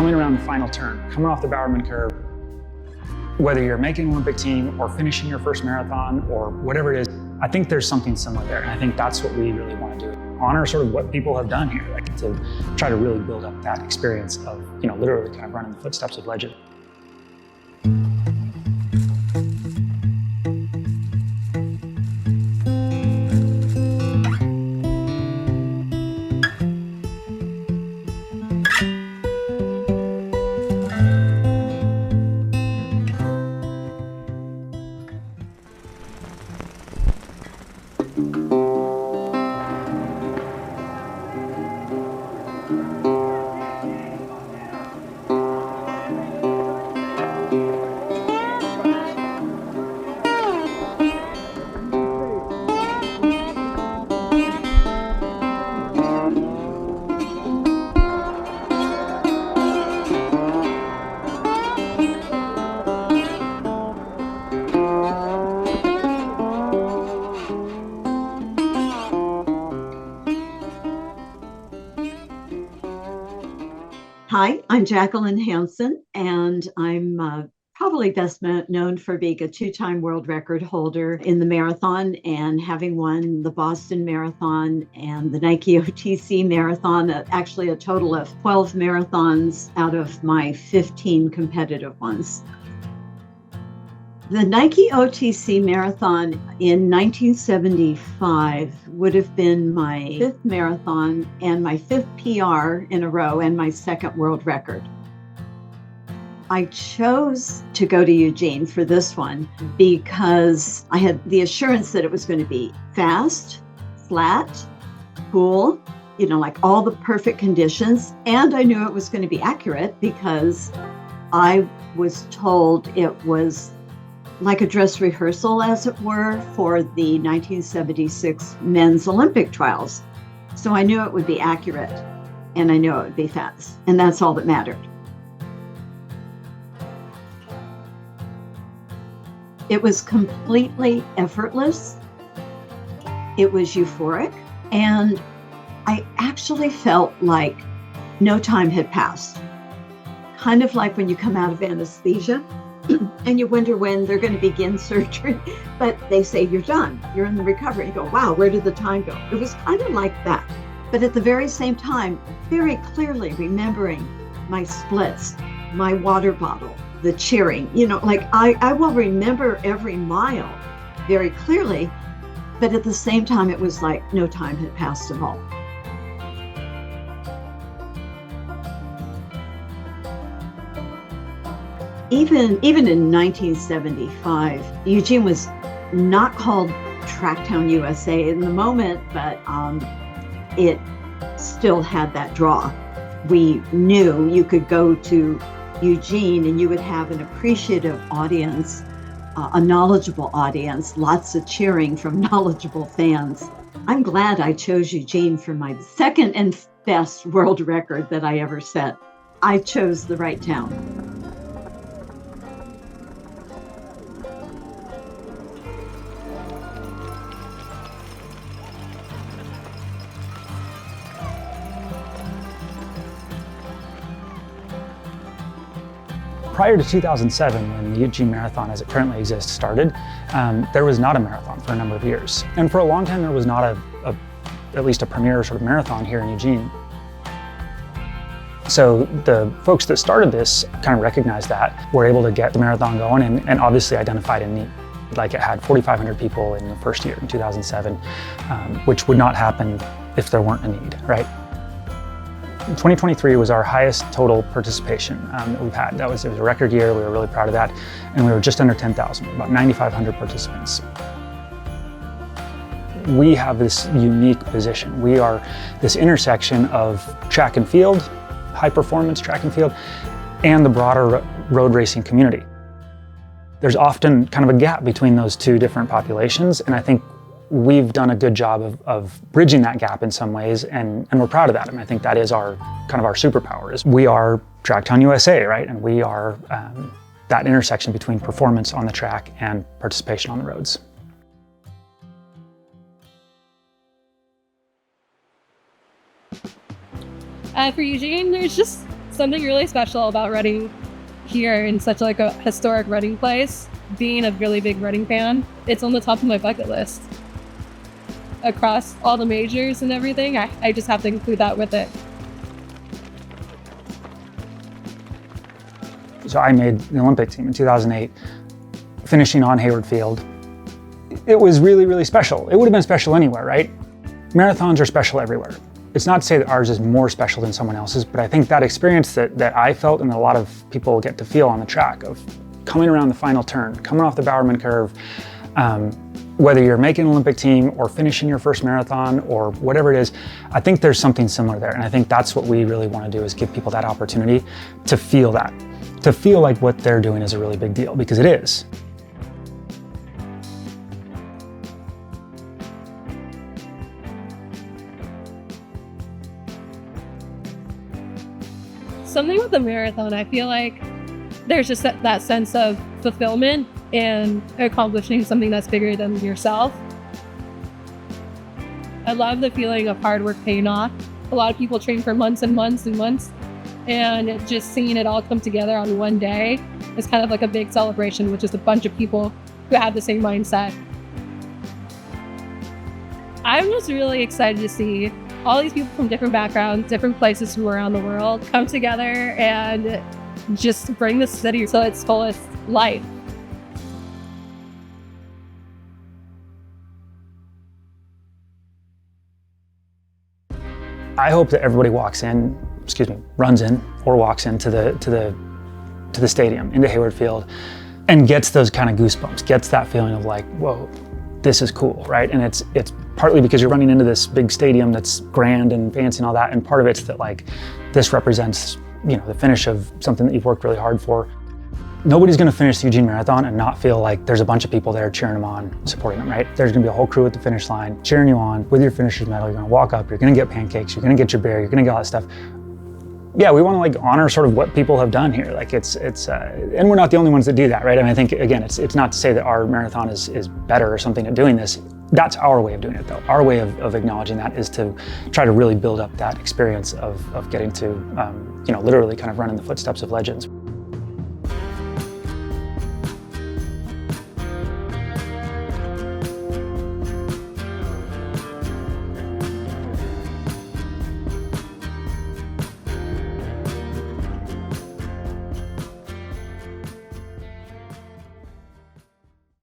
coming around the final turn, coming off the Bowerman curve, whether you're making an Olympic team or finishing your first marathon or whatever it is, I think there's something similar there. And I think that's what we really want to do. Honor sort of what people have done here, like to try to really build up that experience of, literally kind of running the footsteps of legend. Hi, I'm Jacqueline Hansen, and I'm probably best known for being a two-time world record holder in the marathon and having won the Boston Marathon and the Nike OTC Marathon, actually a total of 12 marathons out of my 15 competitive ones. The Nike OTC Marathon in 1975 would have been my fifth marathon and my fifth PR in a row and my second world record. I chose to go to Eugene for this one because I had the assurance that it was going to be fast, flat, cool, like all the perfect conditions. And I knew it was going to be accurate because I was told it was like a dress rehearsal, as it were, for the 1976 men's Olympic trials. So I knew it would be accurate and I knew it would be fast, and that's all that mattered. It was completely effortless. It was euphoric, and I actually felt like no time had passed. Kind of like when you come out of anesthesia and you wonder when they're going to begin surgery, but they say you're done, you're in the recovery. You go, wow, where did the time go? It was kind of like that. But at the very same time, very clearly remembering my splits, my water bottle, the cheering, I will remember every mile very clearly, but at the same time, it was like no time had passed at all. Even in 1975, Eugene was not called TrackTown, U.S.A. in the moment, but it still had that draw. We knew you could go to Eugene and you would have an appreciative audience, a knowledgeable audience, lots of cheering from knowledgeable fans. I'm glad I chose Eugene for my second and best world record that I ever set. I chose the right town. Prior to 2007, when the Eugene Marathon as it currently exists started, there was not a marathon for a number of years. And for a long time, there was not at least a premier sort of marathon here in Eugene. So the folks that started this kind of recognized that, were able to get the marathon going and obviously identified a need. Like it had 4,500 people in the first year in 2007, which would not happen if there weren't a need, right? 2023 was our highest total participation that we've had. It was a record year. We were really proud of that. And we were just under 10,000, about 9,500 participants. We have this unique position. We are this intersection of track and field, high performance track and field, and the broader road racing community. There's often kind of a gap between those two different populations, and I think we've done a good job of bridging that gap in some ways, and we're proud of that. And I think that is our kind of our superpower. Is we are TrackTown USA, right? And we are that intersection between performance on the track and participation on the roads. For Eugene, there's just Something really special about running here in such like a historic running place, being a really big running fan, it's on the top of my bucket list. Across all the majors and everything, I just have to include that with it. So I made the Olympic team in 2008, finishing on Hayward Field. It was really, really special. It would have been special anywhere, right? Marathons are special everywhere. It's not to say that ours is more special than someone else's, but I think that experience that I felt and that a lot of people get to feel on the track of coming around the final turn, coming off the Bowerman curve, whether you're making an Olympic team or finishing your first marathon or whatever it is, I think there's something similar there. And I think that's what we really want to do, is give people that opportunity to feel that, to feel like what they're doing is a really big deal, because it is. Something with the marathon, I feel like there's just that sense of fulfillment and accomplishing something that's bigger than yourself. I love the feeling of hard work paying off. A lot of people train for months and months and months, and just seeing it all come together on one day is kind of like a big celebration with just a bunch of people who have the same mindset. I'm just really excited to see all these people from different backgrounds, different places from around the world come together and just bring the city to its fullest life. I hope that everybody runs in or walks into the stadium, into Hayward Field, and gets those kind of goosebumps, gets that feeling of like, whoa, this is cool, right? And it's partly because you're running into this big stadium that's grand and fancy and all that, and part of it's that like this represents, the finish of something that you've worked really hard for. Nobody's gonna finish the Eugene Marathon and not feel like there's a bunch of people there cheering them on, supporting them, right? There's gonna be a whole crew at the finish line cheering you on with your finisher's medal. You're gonna walk up, you're gonna get pancakes, you're gonna get your beer, you're gonna get all that stuff. Yeah, we want to like honor sort of what people have done here. Like and we're not the only ones that do that, right? I mean, I think again, it's not to say that our marathon is better or something at doing this. That's our way of doing it though. Our way of acknowledging that is to try to really build up that experience of getting to, literally kind of run in the footsteps of legends.